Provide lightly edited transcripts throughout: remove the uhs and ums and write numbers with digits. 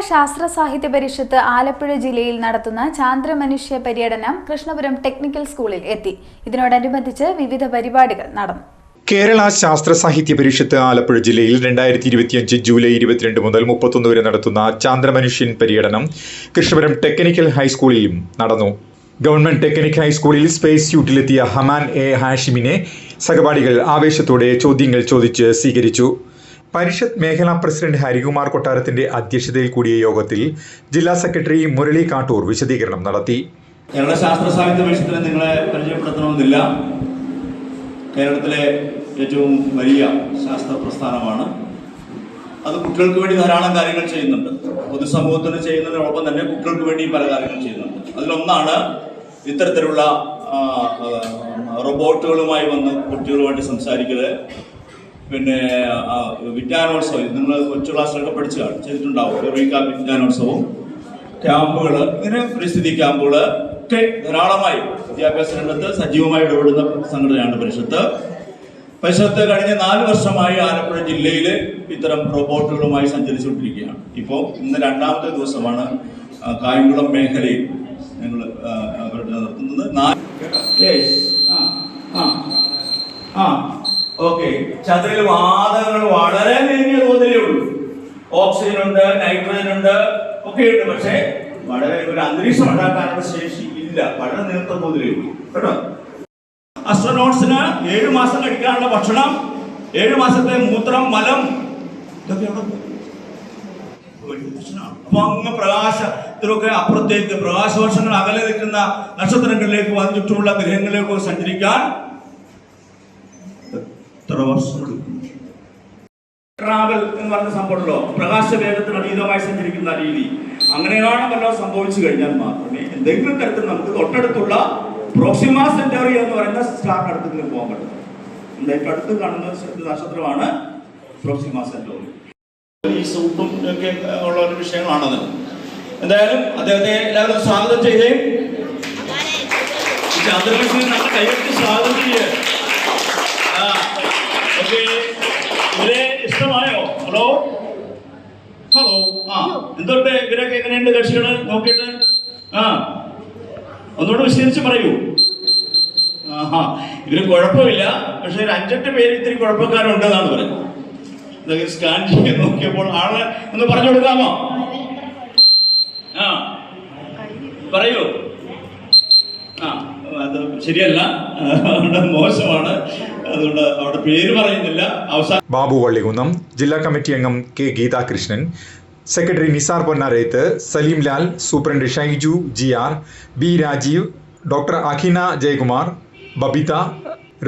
ശാസ്ത്ര സാഹിത്യ പരിഷത്ത് ആലപ്പുഴ ജില്ലയിൽ നടത്തുന്ന ചാന്ദ്രമനുഷ്യ പര്യടനം കൃഷ്ണപുരം ടെക്നിക്കൽ സ്കൂളിൽ എത്തി. ഇതിനോടനുബന്ധിച്ച് വിവിധ പരിപാടികൾ നടന്നു. കേരള ശാസ്ത്ര സാഹിത്യ പരിഷത്ത് ആലപ്പുഴ ജില്ലയിൽ 2025 ജൂലൈ 22 മുതൽ 31 വരെ നടത്തുന്ന ചാന്ദ്രമനുഷ്യൻ പര്യടനം കൃഷ്ണപുരം ടെക്നിക്കൽ ഹൈസ്കൂളിലും നടന്നു. ഗവൺമെന്റ് ടെക്നിക്കൽ ഹൈസ്കൂളിൽ സ്പേസ് സ്യൂട്ടിലെത്തിയ ഹമാൻ എ ഹാഷിമിനെ സഹപാഠികൾ ആവേശത്തോടെ ചോദ്യങ്ങൾ ചോദിച്ച് സ്വീകരിച്ചു. പരിഷത്ത് മേഖലാ പ്രസിഡന്റ് ഹരികുമാർ കൊട്ടാരത്തിന്റെ അധ്യക്ഷതയിൽ കൂടിയ യോഗത്തിൽ ജില്ലാ സെക്രട്ടറി മുരളി കാട്ടൂർ വിശദീകരണം നടത്തി. കേരള ശാസ്ത്ര സാഹിത്യ പരിഷത്തിന് നിങ്ങളെ പരിചയപ്പെടുത്തണമെന്നില്ല. കേരളത്തിലെ ഏറ്റവും വലിയ ശാസ്ത്ര പ്രസ്ഥാനമാണ്. അത് കുട്ടികൾക്ക് വേണ്ടി ധാരാളം കാര്യങ്ങൾ ചെയ്യുന്നുണ്ട്. പൊതുസമൂഹത്തിന് ചെയ്യുന്നതിനോടൊപ്പം തന്നെ കുട്ടികൾക്ക് വേണ്ടി പല കാര്യങ്ങൾ ചെയ്യുന്നുണ്ട്. അതിലൊന്നാണ് ഇത്തരത്തിലുള്ള റോബോട്ടുകളുമായി വന്ന് കുട്ടികളുമായിട്ട് സംസാരിക്കൽ. പിന്നെ വിജ്ഞാനോത്സവം, നിങ്ങൾ കൊച്ചു ക്ലാസ്സിലൊക്കെ ചെയ്തിട്ടുണ്ടാവും. വിജ്ഞാനോത്സവവും ക്യാമ്പുകൾ, ഇങ്ങനെ പരിസ്ഥിതി ക്യാമ്പുകൾ ഒക്കെ ധാരാളമായി വിദ്യാഭ്യാസ രംഗത്ത് സജീവമായി ഇടപെടുന്ന സംഘടനയാണ് പരിഷത്ത്. പരിഷത്ത് കഴിഞ്ഞ 4 വർഷമായി ആലപ്പുഴ ജില്ലയിൽ ഇത്തരം റോബോട്ടുകളുമായി സഞ്ചരിച്ചുകൊണ്ടിരിക്കുകയാണ്. ഇപ്പോൾ ഇന്ന് 2ാമത്തെ ദിവസമാണ് കായംകുളം മേഖലയിൽ ഞങ്ങൾ നടത്തുന്നത്. ഓക്കെ, ചന്ദ്രനിൽ വാതകങ്ങൾ വളരെ നേരിയ തോതിലേ ഉള്ളൂ. ഓക്സിജൻ ഉണ്ട്, നൈട്രജൻ ഉണ്ട്, ഒക്കെ ഉണ്ട്. പക്ഷേ വളരെ ഒരു അന്തരീക്ഷം ഉണ്ടാക്കാനുള്ള ശേഷി ഇല്ല. വളരെ നേർത്ത തോതിലേ ഉള്ളൂ കേട്ടോ. അസ്ട്രോനോട്സിന് 7 മാസം കഴിക്കാനുള്ള ഭക്ഷണം, 7 മാസത്തെ മൂത്രം, മലം, ഇതൊക്കെ അപ്പൊ അങ്ങ് പ്രകാശത്തിലൊക്കെ അപ്പുറത്തേക്ക് പ്രകാശവർഷങ്ങൾ അകലെ നിൽക്കുന്ന നക്ഷത്രങ്ങളിലേക്ക് വന്ന് ചുറ്റുമുള്ള ഗ്രഹങ്ങളിലേക്ക് സഞ്ചരിക്കാൻ എത്ര വർഷം ട്രാവൽ എന്ന് പറഞ്ഞ സംഭവമല്ലോ, പ്രകാശ വേഗത്തിന് അതീതമായി സഞ്ചരിക്കുന്ന രീതി. അങ്ങനെയാണ് വല്ലതും സംഭവിച്ചു കഴിഞ്ഞാൽ മാത്രമേ എന്തെങ്കിലും തരത്തിൽ നമുക്ക് തൊട്ടടുത്തുള്ള പ്രോക്സിമ സെന്ററി എന്ന് പറയുന്ന സ്റ്റാറിന് അടുത്തേക്ക് പോകാൻ പറ്റും. നമ്മുടെ അടുത്ത് കാണുന്ന നക്ഷത്രമാണ് പ്രോക്സിമ സെന്ററി. ഈ സൂട്ടും ഒക്കെ ഉള്ള ഒരു വിഷയങ്ങളാണത്. എന്തായാലും അദ്ദേഹത്തെ എല്ലാവരും സ്വാഗതം ചെയ്തേ. ചന്ദ്രമനുഷ്യനെ നമ്മുടെ കൈവച്ച് സ്വാഗതം ചെയ്യേ. ഇവരെ ഇഷ്ടമായോ? ഹലോ ഹലോ എന്തൊട്ട് ഇവരൊക്കെ എങ്ങനെയുണ്ട് കക്ഷികള് നോക്കിയിട്ട്? ഒന്നുകൂടെ വിശദീകരിച്ച് പറയൂ. ഇവര് കുഴപ്പമില്ല, പക്ഷെ ഒരു 5-8 പേര് ഇത്തിരി കുഴപ്പക്കാരുണ്ടെന്നാണ് പറയുന്നത്. സ്കാൻ ചെയ്ത് നോക്കിയപ്പോൾ ആളെ ഒന്ന് പറഞ്ഞു കൊടുക്കാമോ? പറയൂ. അത് ശരിയല്ല, മോശമാണ്. അതുകൊണ്ട് അവിടെ പേര് പറയുന്നില്ല. ബാബു വള്ളികുന്നം, ജില്ലാ കമ്മിറ്റി അംഗം K Geethakrishnan, secretary Nisar Ponnareth, Saleem Lal, superintendent Shaiju GR, B Rajeev, doctor Akhina Jayakumar, Babitha,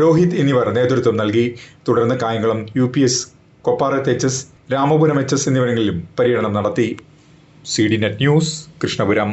Rohit എന്നിവർ നേതൃത്വം നൽകി. തുടർന്ന് Kayamkulam UPS, കൊപ്പാറത്ത് HS, Ramapuram HS എന്നിവിടങ്ങളിലും പര്യടനം നടത്തി. CDNet news, Krishnapuram.